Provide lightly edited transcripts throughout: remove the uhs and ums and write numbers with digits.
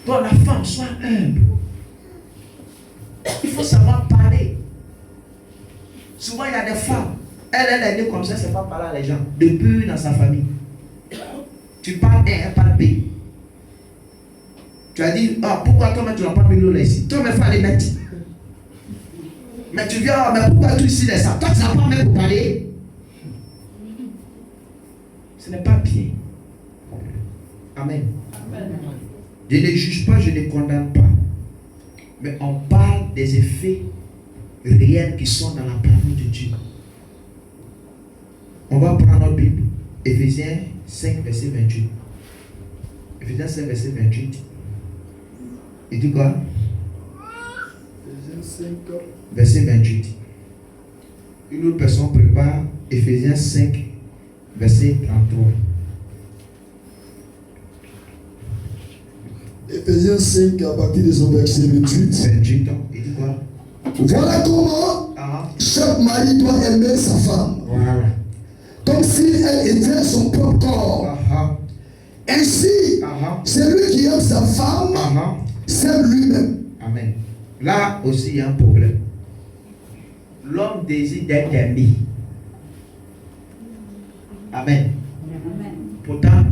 Donc la femme, soit humble. Il faut savoir parler. Souvent, il y a des femmes. Elle est née comme ça, c'est pas parler à les gens. Depuis dans sa famille. Tu parles A, elle parle B. Tu as dit, oh, pourquoi toi, tu n'as pas mis l'eau là ici? Toi, il faut aller mettre. Mais tu viens, oh, mais pourquoi tu ici là ça? Toi, tu n'as pas même pour parler. Ce n'est pas bien. Amen. Amen. Je ne juge pas, je ne condamne pas. Mais on parle des effets réels qui sont dans la parole de Dieu. On va prendre notre Bible. Éphésiens 5, verset 28. Éphésiens 5, verset 28. Il dit quoi? Éphésiens 5, verset 28. Une autre personne prépare Éphésiens 5, verset 33. Éphésiens 5, à partir de son verset 28. 28 ans. Il dit quoi? Voilà comment chaque mari doit aimer sa femme. Voilà. Comme si elle était son propre corps. Ainsi, celui qui aime sa femme s'aime lui-même. Amen. Là aussi, il y a un problème. L'homme désire d'être aimé. Amen. Pourtant,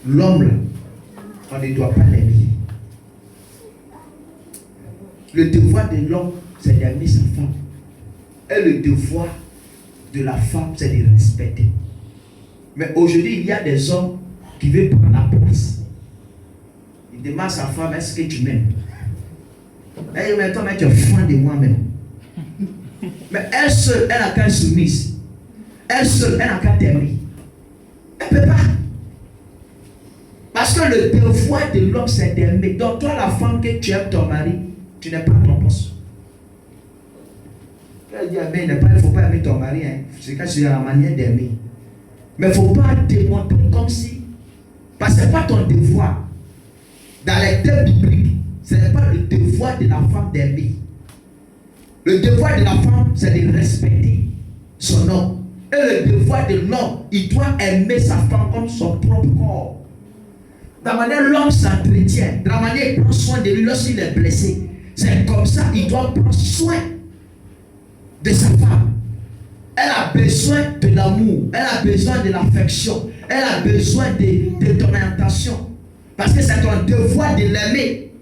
l'homme, là, on ne doit pas l'aimer. Le devoir de l'homme, c'est d'aimer sa femme. Et le devoir de la femme, c'est de respecter. Mais aujourd'hui, il y a des hommes qui veulent prendre la place. Il demande à sa femme, est-ce que tu m'aimes? Elle dit, mais toi, tu es fan de moi-même. Mais elle seule, elle n'a qu'à être soumise. Elle seule, elle n'a qu'à t'aimer. Elle ne peut pas. Parce que le devoir de l'homme, c'est d'aimer. Donc toi, la femme que tu aimes ton mari, tu n'es pas ton poste. Elle dit, il ne faut pas aimer ton mari. Hein. C'est quand c'est la manière d'aimer. Mais il ne faut pas démontrer comme si. Parce que ce n'est pas ton devoir. Dans les termes bibliques, ce n'est pas le devoir de la femme d'aimer. Le devoir de la femme, c'est de respecter son homme. Et le devoir de l'homme, il doit aimer sa femme comme son propre corps. De la manière l'homme s'entretient, de la manière il prend soin de lui lorsqu'il est blessé. C'est comme ça qu'il doit prendre soin de sa femme. Elle a besoin de l'amour, elle a besoin de l'affection, elle a besoin de ton orientation. Parce que c'est ton devoir de l'aimer.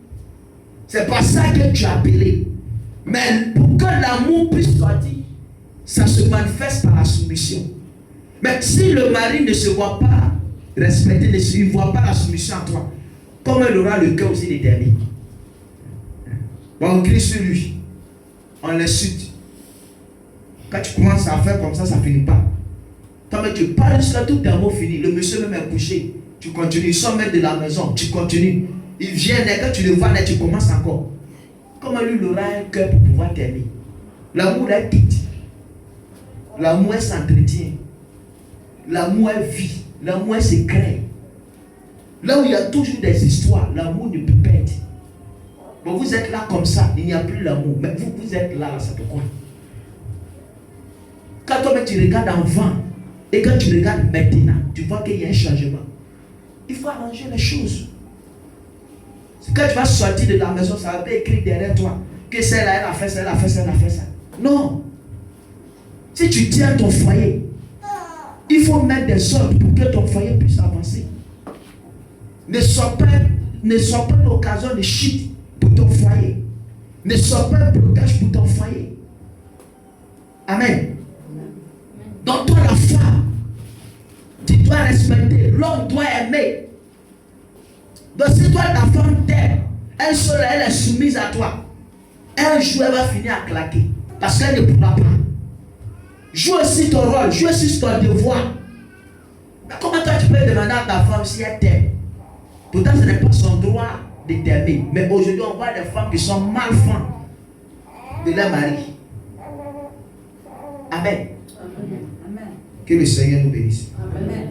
C'est pas ça que tu as appelé. Mais pour que l'amour puisse sortir, ça se manifeste par la soumission. Mais si le mari ne se voit pas respecter, il ne voit pas la soumission à toi, comment il aura le cœur aussi de t'aimer? On crie sur lui, on l'insulte. Quand tu commences à faire comme ça, ça ne finit pas. Quand tu parles jusqu'à tout tes mots finis, le monsieur même est couché. Tu continues, ils sont maîtres de la maison, tu continues. Il vient, quand tu le vois, tu commences encore. Comment lui, il aura un cœur pour pouvoir t'aimer? L'amour est petit. L'amour est s'entretient. L'amour est vie. L'amour est secret. Là où il y a toujours des histoires, l'amour ne peut pas être. Bon, vous êtes là comme ça, il n'y a plus l'amour. Mais vous êtes là, c'est pourquoi? Quand toi, tu regardes en vent, et quand tu regardes maintenant, tu vois qu'il y a un changement. Il faut arranger les choses. Quand tu vas sortir de la maison, ça va être écrit derrière toi que celle-là, elle a fait ça, elle a fait ça, elle a fait ça. Non. Si tu tiens ton foyer, il faut mettre des ordres pour que ton foyer puisse avancer. Ne sois pas l'occasion de chute pour ton foyer. Ne sois pas un blocage pour ton foyer. Amen. Donc toi, la femme, tu dois respecter. L'homme doit aimer. Donc si toi, ta femme t'aime, elle seule, elle est soumise à toi. Un jour, elle va finir à claquer. Parce qu'elle ne pourra pas. Joue aussi ton rôle, joue aussi ton devoir. Mais comment toi, tu peux demander à ta femme si elle t'aime? Pourtant, ce n'est pas son droit de t'aimer. Mais aujourd'hui, on voit des femmes qui sont mal femmes de leur mari. Amen. Amen. Que le Seigneur nous bénisse. Amen.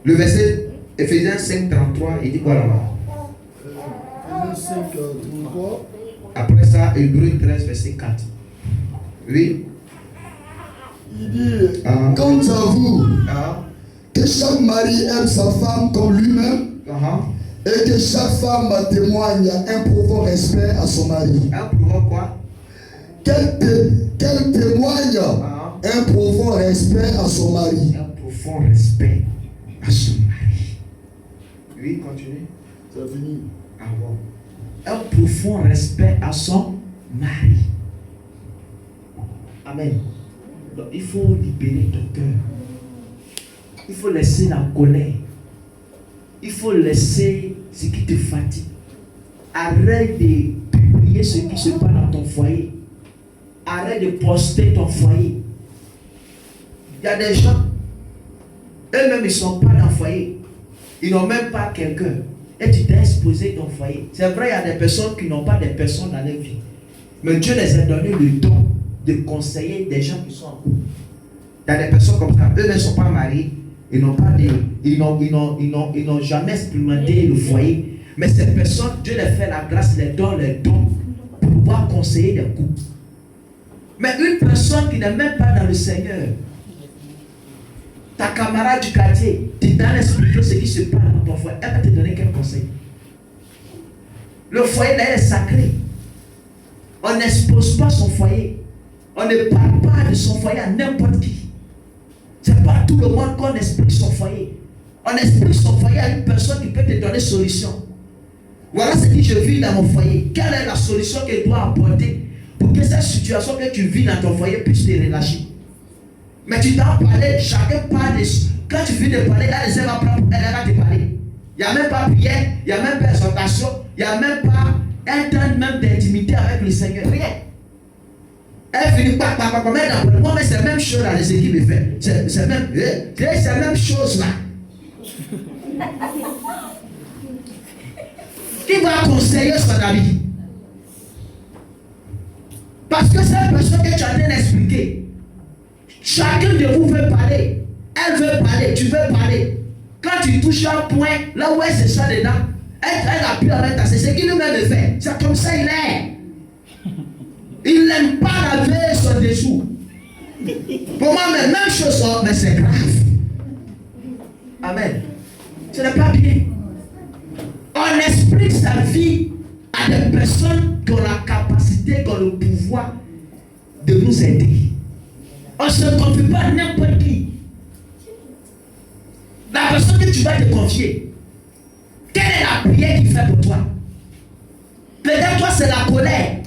Le verset Éphésiens 5, 33, il dit quoi là-bas? Éphésiens 5, 33. Après ça, Hébreux 13, verset 4. Oui. Il dit, quant à vous, que que chaque mari aime sa femme comme lui-même et que chaque femme témoigne un profond respect à son mari. Un profond quoi? Qu'elle témoigne un profond respect à son mari. Un profond respect à son mari. Oui, continue. C'est fini. Ah bon. Un profond respect à son mari. Amen. Donc, il faut libérer ton cœur. Il faut laisser la colère. Il faut laisser ce qui te fatigue. Arrête de publier ce qui se passe dans ton foyer. Arrête de poster ton foyer. Il y a des gens, eux-mêmes, ils ne sont pas dans le foyer. Ils n'ont même pas quelqu'un. Et tu t'es exposé ton foyer. C'est vrai, il y a des personnes qui n'ont pas de personnes dans leur vie. Mais Dieu les a donné le don de conseiller des gens qui sont en couple. Il y a des personnes comme ça, eux ne sont pas mariés, ils n'ont jamais expérimenté le foyer. Mais ces personnes, Dieu les fait la grâce, les dons pour pouvoir conseiller des couples. Mais une personne qui n'est même pas dans le Seigneur, ta camarade du quartier, tu t'as expliqué ce qui se passe dans ton foyer, elle va te donner quel conseil? Le foyer là est sacré. On n'expose pas son foyer. On ne parle pas de son foyer à n'importe qui. C'est pas tout le monde qu'on explique son foyer. On explique son foyer à une personne qui peut te donner solution. Voilà ce que je vis dans mon foyer. Quelle est la solution qu'elle doit apporter pour que cette situation que tu vis dans ton foyer puisse te relâcher? Mais tu dois parler, chacun parle. Quand tu finis de parler, elle va te parler. Il n'y a même pas prière, il n'y a même pas exhortation, il n'y a même pas un temps même d'intimité avec le Seigneur. Rien. Elle finit par mettre moi, mais c'est la même chose là, les équipes me fait. C'est la même chose là. Qui va conseiller son ami? Parce que c'est la personne que tu as bien expliqué. Chacun de vous veut parler. Elle veut parler, tu veux parler. Quand tu touches un point, là où elle se sent dedans, elle appuie avec ta. C'est ce qu'il lui-même fait. C'est comme ça il est. Il n'aime pas laver son dessous. Pour moi, même chose, mais c'est grave. Amen. Ce n'est pas bien. On explique sa vie à des personnes qui ont la capacité, qui ont le pouvoir de nous aider. On ne se confie pas à n'importe qui. La personne que tu vas te confier, quelle est la prière qu'il fait pour toi? Peut-être toi c'est la colère.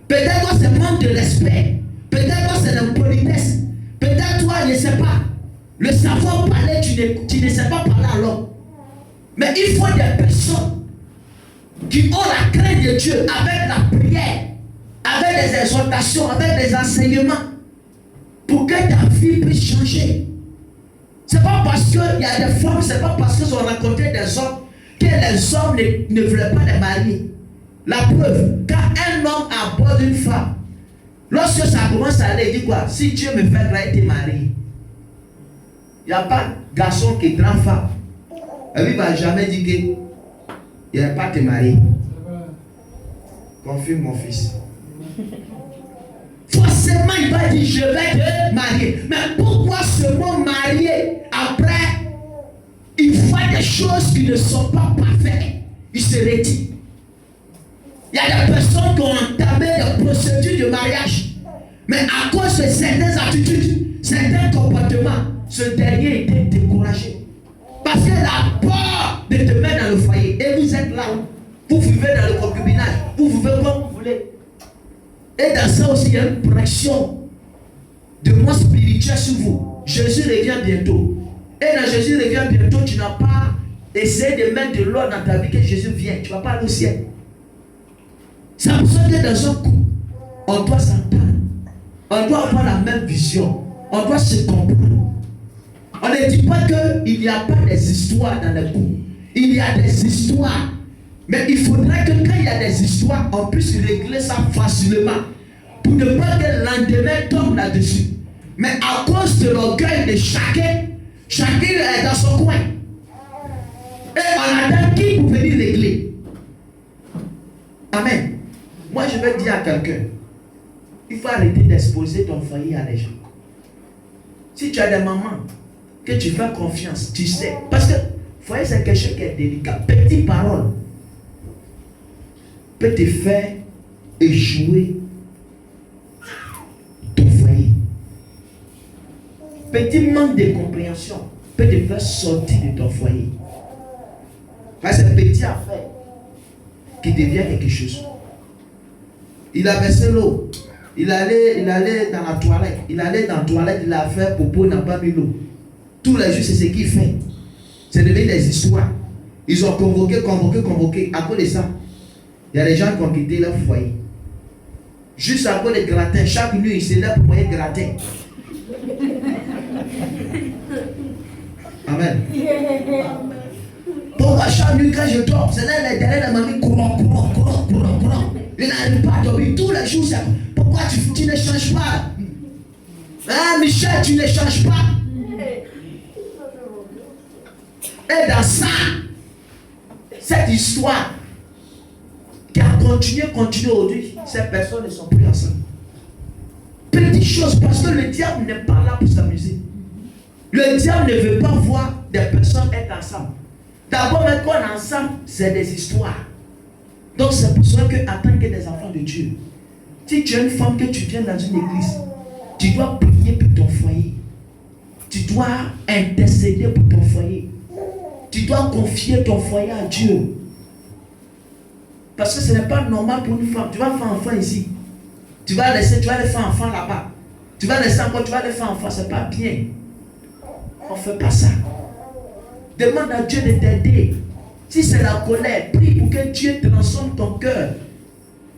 Peut-être toi c'est le manque de respect. Peut-être toi c'est l'impolitesse. Peut-être toi, je ne sais pas. Le savoir parler, tu ne sais pas parler à l'homme. Mais il faut des personnes qui ont la crainte de Dieu avec la prière, avec des exhortations, avec des enseignements, pour que ta vie puisse changer. C'est pas parce qu'il y a des femmes, c'est pas parce qu'ils ont rencontré des hommes que les hommes ne veulent pas les marier. La preuve, quand un homme aborde une femme, lorsque ça commence à aller, il dit quoi? Si Dieu me fait grâce, t'es marié. Il n'y a pas de garçon qui est grand femme. Et lui ne va jamais dire qu'il n'y a pas de marié. Confirme mon fils. Forcément, il va dire je vais te marier. Mais pourquoi ce mot marié, après, il fait des choses qui ne sont pas parfaites? Il se retire. Il y a des personnes qui ont entamé des procédures de mariage. Mais à cause de certaines attitudes, certains comportements, ce dernier était découragé. Parce que la peur de te mettre dans le foyer, et vous êtes là, vous vivez dans le concubinage, vous vivez comme vous voulez. Et dans ça aussi, il y a une pression de mort spirituel sur vous. Jésus revient bientôt. Et dans Jésus revient bientôt, tu n'as pas essayé de mettre de l'ordre dans ta vie que Jésus vient. Tu ne vas pas aller au ciel. C'est pour ça que dans un couple, on doit s'entendre. On doit avoir la même vision. On doit se comprendre. On ne dit pas qu'il n'y a pas des histoires dans le couple. Il y a des histoires. Mais il faudrait que quand il y a des histoires, on puisse régler ça facilement. Pour ne pas que le lendemain tombe là-dessus. Mais à cause de l'orgueil de chacun est dans son coin. Et on attend qui pour venir régler. Amen. Moi je vais dire à quelqu'un, il faut arrêter d'exposer ton foyer à les gens. Si tu as des mamans, que tu fais confiance, tu sais. Parce que, foyer, c'est quelque chose qui est délicat. Petite parole peut te faire échouer ton foyer. Petit manque de compréhension peut te faire sortir de ton foyer. C'est une petite affaire qui devient quelque chose. Il a versé l'eau. Il allait dans la toilette. Il allait dans la toilette, il a fait popo, il n'a pas mis l'eau. Tous les jours, c'est ce qu'il fait. C'est devenu des histoires. Ils ont convoqué. À cause de ça, il y a des gens qui ont quitté leur foyer. Juste à cause des gratins. Chaque nuit, il se lève pour moyen gratin. Amen. Pourquoi chaque nuit quand je dors, c'est là les derrière la mamie courant. Il n'arrive pas à dormir tous les jours. Pourquoi tu ne changes pas? Hein, Michel, tu ne changes pas. Et dans ça, cette histoire qui a continué aujourd'hui, ces personnes ne sont plus ensemble. Petite chose, parce que le diable n'est pas là pour s'amuser. Le diable ne veut pas voir des personnes être ensemble. D'abord, quand on est ensemble, c'est des histoires. Donc c'est pour ça que, en tant que des enfants de Dieu, si tu es une femme que tu viens dans une église, tu dois prier pour ton foyer. Tu dois intercéder pour ton foyer. Tu dois confier ton foyer à Dieu. Parce que ce n'est pas normal pour une femme. Tu vas faire enfant ici. Tu vas les faire enfant là-bas. Tu vas laisser encore, tu vas les faire enfant. Ce n'est pas bien. On ne fait pas ça. Demande à Dieu de t'aider. Si c'est la colère, prie pour que Dieu transforme ton cœur.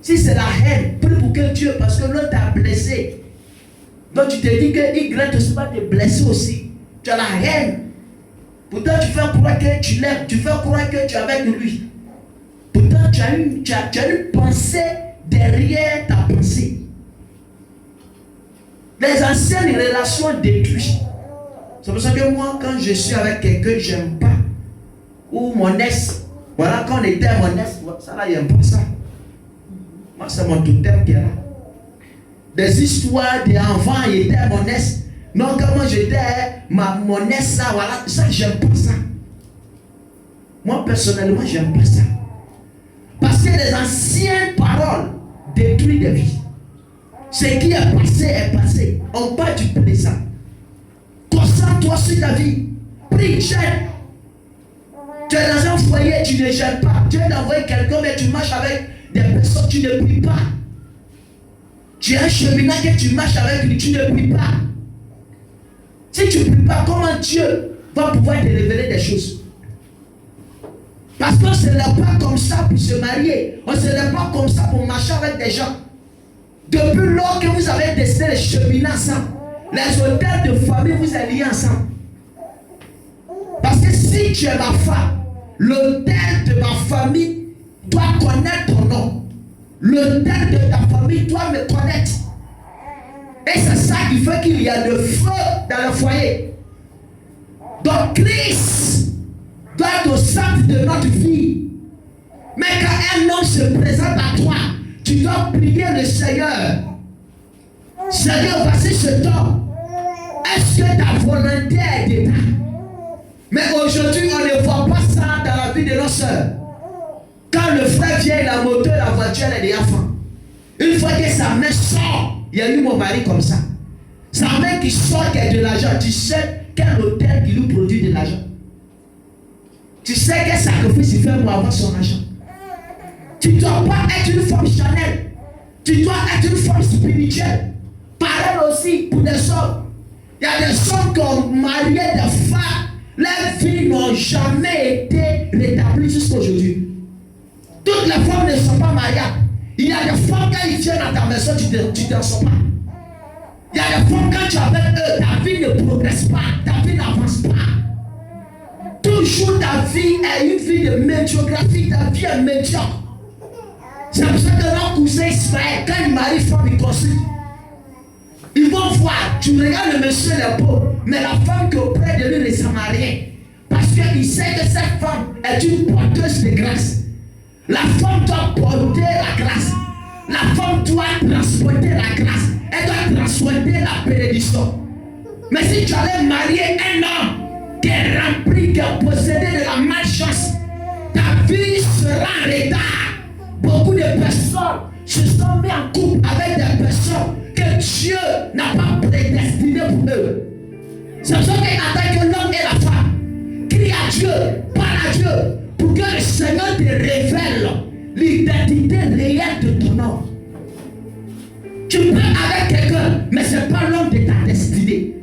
Si c'est la haine, prie pour que Dieu, parce que l'autre t'a blessé. Donc tu te dis que Y aussi va te blesser aussi. Tu as la haine. Pourtant tu fais croire que tu l'aimes. Tu fais croire que tu es avec lui. Pourtant tu as une pensée derrière ta pensée. Les anciennes relations détruisent. C'est pour ça que moi, quand je suis avec quelqu'un, je n'aime pas. Ou mon ex. Voilà, quand on était à mon ex, ça là, il n'aime pas ça. Moi, c'est mon totem qui est là. Des histoires d'enfants, il était à mon ex. Non, quand moi j'étais mon ex, ça, voilà, ça, j'aime pas ça. Moi, personnellement, j'aime pas ça. Parce que les anciennes paroles détruisent des vies. Ce qui est passé. On parle du présent. Concentre-toi sur ta vie. Prie, gêne. Tu es dans un foyer, tu ne gênes pas. Tu es envoyé quelqu'un, mais tu marches avec des personnes, tu ne pries pas. Tu es un cheminot que tu marches avec lui, tu ne pries pas. Si tu ne pries pas, comment Dieu va pouvoir te révéler des choses? Parce qu'on ne se lève pas comme ça pour se marier. On ne se lève pas comme ça pour marcher avec des gens. Depuis lors que vous avez décidé de cheminer ensemble, les hôtels de famille vous êtes liés ensemble. Parce que si tu es ma femme, l'hôtel de ma famille doit connaître ton nom. L'hôtel de ta famille doit me connaître. Et c'est ça qui fait qu'il y a le feu dans le foyer. Donc Christ doit être au centre de notre vie. Mais quand un homme se présente à toi, tu dois prier le Seigneur. Seigneur, voici ce temps. Est-ce que ta volonté est d'état? Mais aujourd'hui, on ne voit pas ça dans la vie de nos soeurs. Quand le frère vient, il a moto, la voiture, elle est déjà fin. Une fois que sa main sort, il y a eu mon mari comme ça. Sa main qui sort, qui a de l'argent. Tu sais quel hôtel qui lui produit de l'argent. Tu sais quel sacrifice il fait pour avoir son argent. Tu ne dois pas être une femme Chanel. Tu dois être une femme spirituelle. Pareil aussi pour des hommes. Il y a des hommes qui ont marié des femmes. Leurs vies n'ont jamais été rétablies jusqu'à aujourd'hui. Toutes les femmes ne sont pas mariables. Il y a des femmes quand ils viennent à ta maison, tu t'en sors pas. Il y a des femmes quand tu es avec eux, ta vie ne progresse pas, ta vie n'avance pas. Toujours ta vie est une vie de médiocrité, ta vie est médiocre. C'est pour ça que notre cousin Israël, quand il marie femme, il consulte. Ils vont voir, tu regardes le monsieur les pauvres, mais la femme qui est auprès de lui ne s'en a rien. Parce qu'il sait que cette femme est une porteuse de grâce. La femme doit porter la grâce. La femme doit transporter la grâce. Elle doit transporter la bénédiction. Mais si tu allais marier un homme qui est rempli, qui est possédé de la malchance, ta vie sera en retard. Beaucoup de personnes se sont mis en couple avec des personnes que Dieu n'a pas prédestinées pour eux. C'est pour ça qu'il attend que l'homme et la femme crient à Dieu, parlent à Dieu, pour que le Seigneur te révèle l'identité réelle de ton homme. Tu peux avec quelqu'un, mais ce n'est pas l'homme de ta destinée.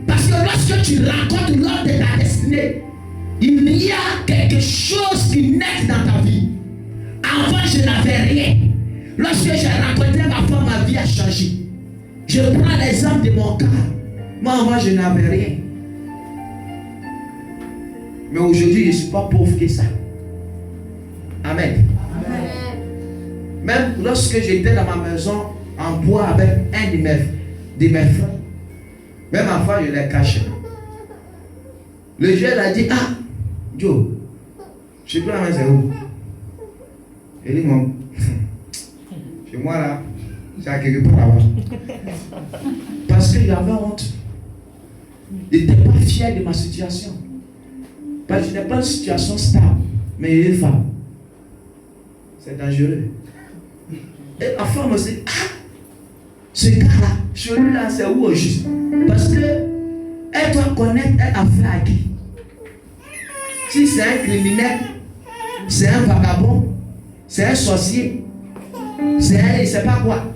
Parce que lorsque tu rencontres l'homme de ta destinée, il y a quelque chose qui naît dans ta vie. Avant, je n'avais rien. Lorsque j'ai rencontré ma femme, ma vie a changé. Je prends l'exemple de mon cas. Moi, avant, je n'avais rien. Mais aujourd'hui, je ne suis pas pauvre que ça. Amen. Amen. Même lorsque j'étais dans ma maison en bois avec un de mes frères, même ma femme, je l'ai caché. Le jeune a dit, ah, Joe, je suis pas à la maison. Il dit, mon, chez moi là, c'est à quelque part là-bas. Parce qu'il avait honte. Il n'était pas fier de ma situation. Parce que je n'ai pas une situation stable, mais il est femme. C'est dangereux. Et la femme aussi, ah, ce gars-là, celui-là, c'est où au juste? Parce que elle doit connaître un affaire à qui? Si c'est un criminel, c'est un vagabond, c'est un sorcier, c'est un, je ne sais pas quoi.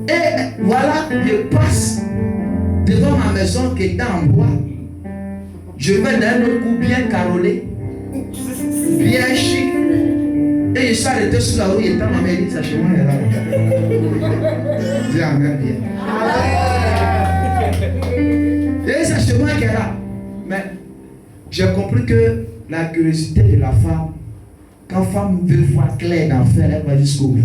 Et voilà, je passe devant ma maison qui est en bois. Je vais dans un autre coup bien carolé, bien chic. Et je suis arrêté sur la rue, et ma mère dit, ça chez moi est là. Dis Amen bien. Et c'est chez moi qui est là. Mais j'ai compris que la curiosité de la femme, quand femme veut voir clair dans l'enfer, elle va jusqu'au bout.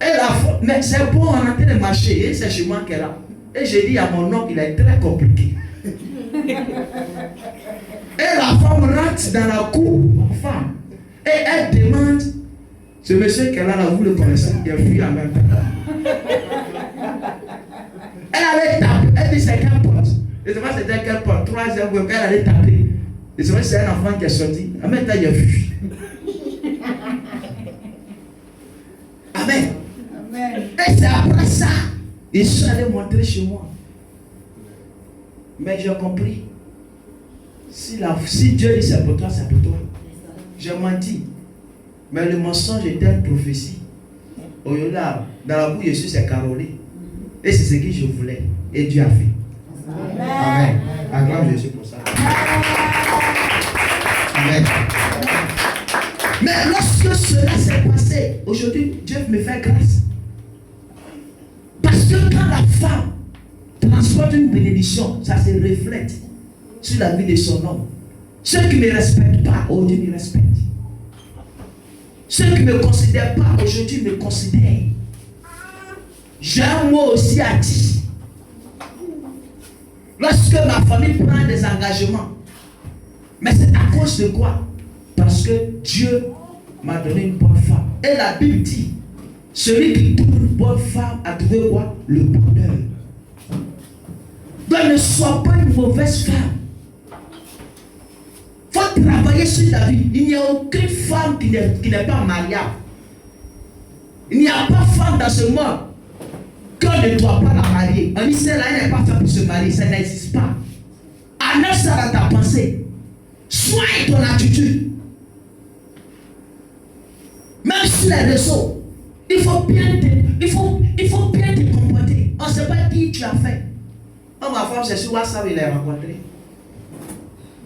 Et la femme, mais c'est bon, on est en train de marcher, et c'est chez moi qui est là. Et j'ai dit à mon oncle, il est très compliqué. Et la femme rentre dans la cour, la femme. Et elle demande, ce monsieur qui est là, vous le connaissez, il a fui en même temps. Elle allait taper, elle dit c'est quelle porte? Je ne sais pas c'était quelle porte, troisième, elle allait taper. Je sais pas si c'est un enfant qui est sorti, en même temps il a fui. Amen. Amen. Et c'est après ça, ils sont allés montrer chez moi. Mais j'ai compris, si Dieu dit c'est pour toi, c'est pour toi. J'ai menti. Mais le mensonge était une prophétie. Au lieu là, dans la bouche, Jésus s'est carolé. Et c'est ce que je voulais. Et Dieu a fait. Amen. Amen. Acclame Jésus pour ça. Amen. Mais lorsque cela s'est passé, aujourd'hui, Dieu me fait grâce. Parce que quand la femme transporte une bénédiction, ça se reflète sur la vie de son homme. Ceux qui ne me respectent pas, aujourd'hui me respectent. Ceux qui ne me considèrent pas, aujourd'hui me considèrent. J'ai un mot aussi à dire. Lorsque ma famille prend des engagements, mais c'est à cause de quoi? Parce que Dieu m'a donné une bonne femme. Et la Bible dit, celui qui trouve une bonne femme a trouvé quoi? Le bonheur. Donc ne sois pas une mauvaise femme. Il faut travailler sur ta vie. Il n'y a aucune femme qui n'est pas mariable. Il n'y a pas de femme dans ce monde qu'on ne doit pas la marier. On dit celle-là, elle n'est pas faite pour se marier. Ça n'existe pas. Annonce ça dans ta pensée. Soigne ton attitude. Même sur les réseaux, il faut bien te comporter. On ne sait pas qui tu as fait. Oh, ma femme, c'est sur WhatsApp, il l'a rencontré.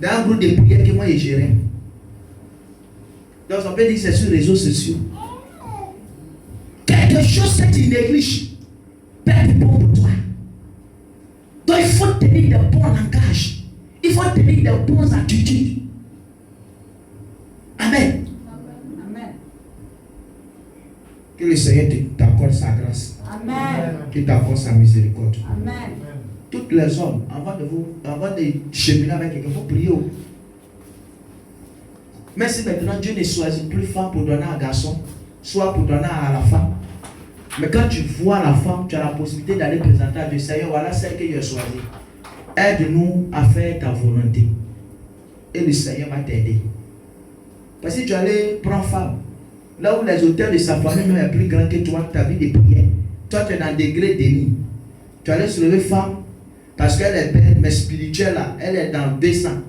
Dans un groupe de prières que moi j'ai géré. Donc on peut dire que c'est sur les réseaux sociaux. Quelque chose que tu négliges peut être bon pour toi. Donc il faut tenir de bons langages. Il faut tenir de bonnes attitudes. Amen. Amen. Que le Seigneur t'accorde sa grâce. Amen. Qu'il t'accorde sa miséricorde. Amen. Toutes les hommes, avant de cheminer avec quelqu'un, il faut prier. Mais si maintenant Dieu ne choisit plus femme pour donner à un garçon, soit pour donner à la femme, Mais quand tu vois la femme, tu as la possibilité d'aller présenter à Dieu. Seigneur, voilà celle que tu as choisie. Aide-nous à faire ta volonté. Et le Seigneur va t'aider. Parce que tu allais prendre femme. Là où les auteurs de sa famille sont plus grands que toi, ta vie de prière. Toi, tu es dans un degré déni. Tu allais se lever femme parce qu'elle est belle, mais spirituelle là, elle est dans le dessin.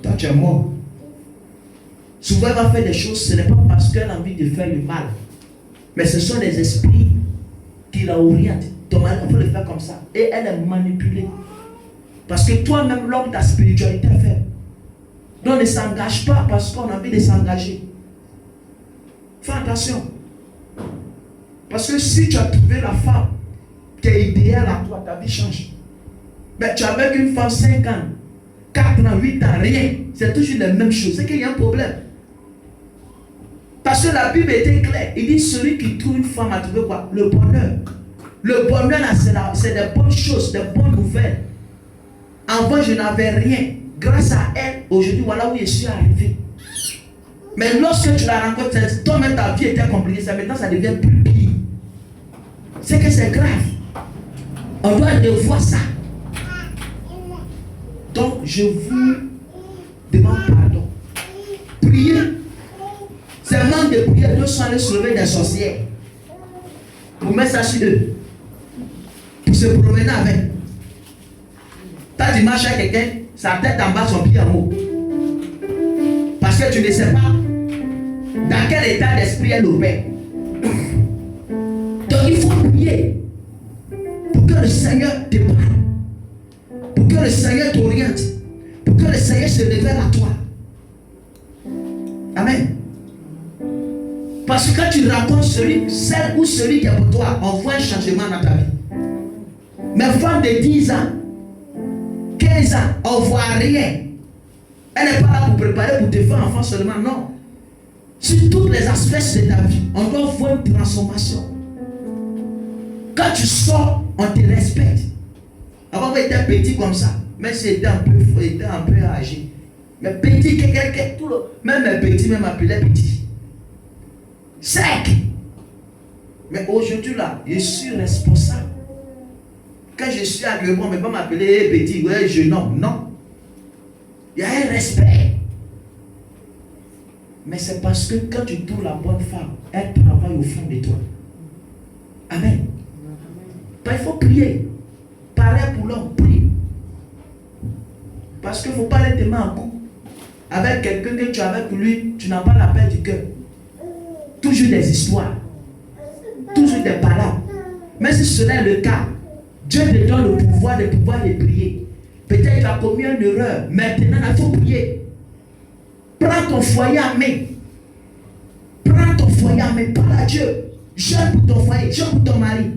Toi, tu es mort. Souvent, elle va faire des choses, ce n'est pas parce qu'elle a envie de faire le mal. Mais ce sont les esprits qui la orientent. Ton mari, on peut le faire comme ça. Et elle est manipulée. Parce que toi-même, l'homme, ta spiritualité est faible. Donc ne s'engage pas parce qu'on a envie de s'engager. Fais attention. Parce que si tu as trouvé la femme qui est idéale à toi, ta vie change. Mais tu as avec une femme 5 ans, 4 ans, 8 ans, rien. C'est toujours la même chose. C'est qu'il y a un problème. Parce que la Bible était claire. Il dit celui qui trouve une femme a trouvé quoi? Le bonheur. Le bonheur là, c'est des bonnes choses, des bonnes nouvelles. Avant, je n'avais rien. Grâce à elle, aujourd'hui, voilà où je suis arrivé. Mais lorsque tu la rencontres, toi-même ta vie était compliquée. Ça, maintenant, ça devient plus pire. C'est que c'est grave. On doit revoir ça. Donc, je vous demande pardon. Priez. C'est un manque de prière. Deux sont allés se lever des sorcières. Pour mettre ça sur eux. Pour se promener avec. T'as dit marcher avec quelqu'un, sa tête en bas, son pied en haut. Parce que tu ne sais pas dans quel état d'esprit elle opère. Donc il faut prier pour que le Seigneur te parle, pour que le Seigneur t'oriente, pour que le Seigneur se révèle à toi. Amen. Parce que quand tu rencontres celle ou celui qui est pour toi, on voit un changement dans ta vie. Mais femme de 10 ans, 15 ans, on ne voit rien. Elle n'est pas là pour préparer pour te faire enfant seulement, non. Sur tous les aspects de ta vie, on doit voir une transformation. Quand tu sors, on te respecte. Avant, on était petit comme ça. Mais c'était un peu âgé. Mais petit, même mes petits, même m'appelaient petit. Sec. Mais aujourd'hui, là, je suis responsable. Quand je suis agréable, on ne peut pas m'appeler petit, ouais, jeune homme. Non. Il y a un respect. Mais c'est parce que quand tu trouves la bonne femme, elle travaille au fond de toi. Amen. Il faut prier. Pareil pour l'homme, prie. Parce qu'il ne faut pas aller te mettre en couple avec quelqu'un que tu es avec lui, tu n'as pas la paix du cœur. Toujours des histoires. Toujours des palabres. Mais si cela est le cas, Dieu te donne le pouvoir de prier. Peut-être qu'il a commis une erreur. Maintenant, il faut prier. Prends ton foyer en main. Prends ton foyer en main. Parle à Dieu. Jeûne pour ton foyer. Jeûne pour ton mari.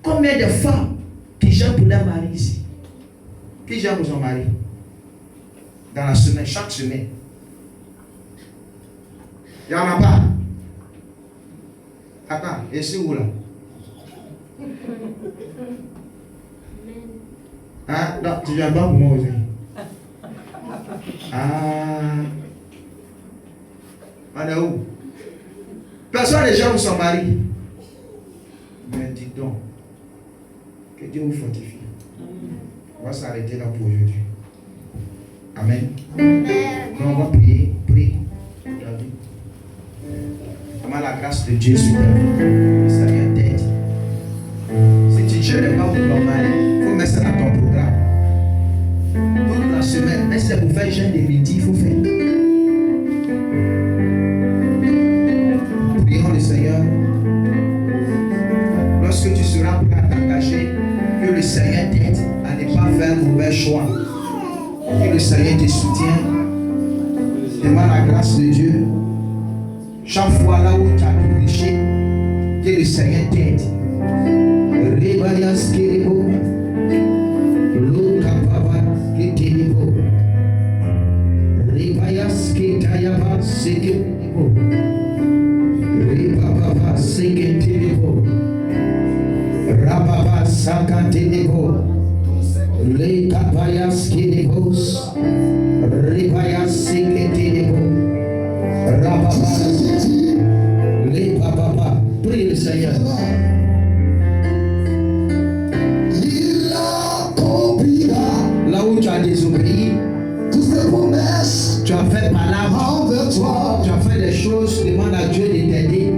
Combien de femmes qui jeûnent pour leur mari ici? Qui jeûne pour son mari? Dans la semaine, chaque semaine. Il n'y en a pas. Attends, et c'est où là? Ah, non, tu viens pas pour moi aussi. Ah. On est où? Personne n'est jamais pour son mari. Mais dis donc, que Dieu vous fortifie. On va s'arrêter là pour aujourd'hui. Amen. Donc on va prier, prier. Comment la grâce de Dieu sur ta vie. Ça vient d'être. Si tu ne pas pour ton mari, il faut mettre ça dans ton programme. Toute la semaine, mais c'est pour faire jeûne de midi, il faut faire. Prions le Seigneur. Lorsque tu seras prêt à t'engager, que le Seigneur t'aide à ne pas faire un mauvais choix. Que le Seigneur te soutienne. Demande la grâce de Dieu. Chaque fois là où tu as péché, que le Seigneur t'aide. Rebayas Kiribo, Luka Baba Kitiribo, Rebayas Kitayaba Sikiribo, Rebaba Sikiribo, Rababa Sakatiribo, Lekabayas Kiribos, Rebayas Sikiribo, Rababa, Rebaba, prie le Seigneur. désobéi, toutes ces promesses tu as fait par là, envers toi, tu as fait des choses, demande à Dieu de t'aider.